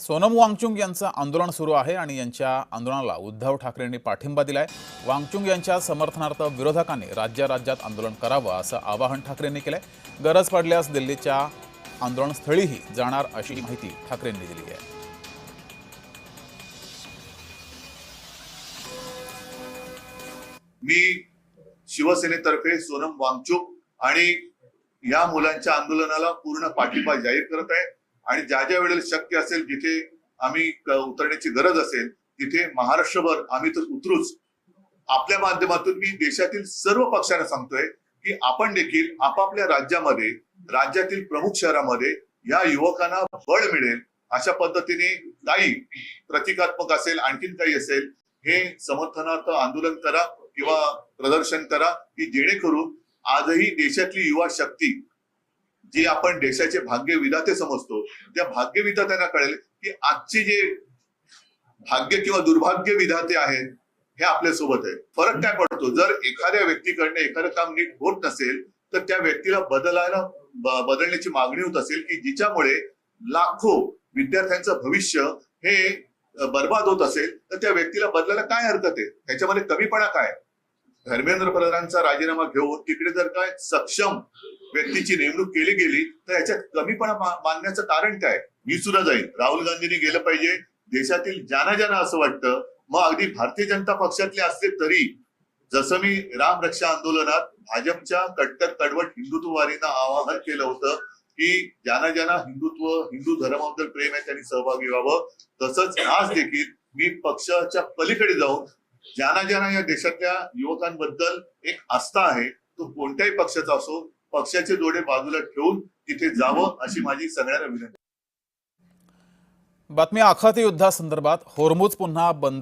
सोनम वांगचुक यांचं आंदोलन सुरू आहे आणि यांच्या आंदोलनाला उद्धव ठाकरेंनी पाठिंबा दिलाय। वांगचुक यांच्या समर्थनार्थ विरोधकांनी राज्यात आंदोलन करावं असं आवाहन ठाकरेंनी केलंय। गरज पडल्यास दिल्लीच्या आंदोलनस्थळीही जाणार अशी माहिती ठाकरेंनी दिली आहे। मी शिवसेनेतर्फे सोनम वांगचुक आणि या मुलांच्या आंदोलनाला पूर्ण पाठिंबा जाहीर करत आहे आणि ज्या वेळेला शक्य असेल, जिथे आम्ही उतरण्याची गरज असेल तिथे महाराष्ट्रभर आम्ही तर उतरूच। आपल्या माध्यमातून मी देशातील सर्व पक्षांना सांगतोय की आपण देखील आपापल्या राज्यातील प्रमुख शहरामध्ये या युवकांना बळ मिळेल अशा पद्धतीने काही प्रतिकात्मक असेल, आणखीन काही असेल, हे समर्थनार्थ आंदोलन करा किंवा प्रदर्शन करा की जेणेकरून आजही देशातली युवा शक्ती, जी आपण देशाचे भाग्य विधाते समजतो, त्या भाग्य विधात्यांना कळेल की आजचे जे भाग्य किंवा दुर्भाग्य विधाते आहेत हे आपल्या सोबत आहे। फरक काय पडतो, जर एखाद्या व्यक्तीकडनं एखादं काम नीट होत नसेल तर त्या व्यक्तीला बदलण्याची मागणी होत असेल की जिच्यामुळे लाखो विद्यार्थ्यांचं भविष्य हे बर्बाद होत असेल, तर त्या व्यक्तीला बदलायला काय हरकत आहे? त्याच्यामध्ये कमीपणा काय? धर्मेंद्र प्रधानांचा राजीनामा घेऊन तिकडे जर काय सक्षम व्यक्तीची नेमणूक केली गेली तर याच्यात कमीपणा मानण्याचं कारण काय? मी सुद्धा जाईल, राहुल गांधींनी गेलं पाहिजे। देशातील ज्यांना असं वाटतं, मग अगदी भारतीय जनता पक्षातले असले तरी, जसं मी राम रक्षा आंदोलनात भाजपच्या कट्टर कडवट हिंदुत्ववादींना आवाहन केलं होतं की ज्यांना हिंदू धर्माबद्दल प्रेम आहे त्यांनी सहभागी व्हावं, तसंच आज देखील मी पक्षाच्या पलीकडे जाऊन ज्यांना या देशातल्या युवकांबद्दल एक आस्था आहे, तो कोणत्याही पक्षाचा असो, पक्षाचे जोडे बाजूला ठेवून तिथे जावं अशी माझी सगळ्यांना विनंती। बातमी आखाती युद्धासंदर्भात, होर्मुझ पुन्हा बंद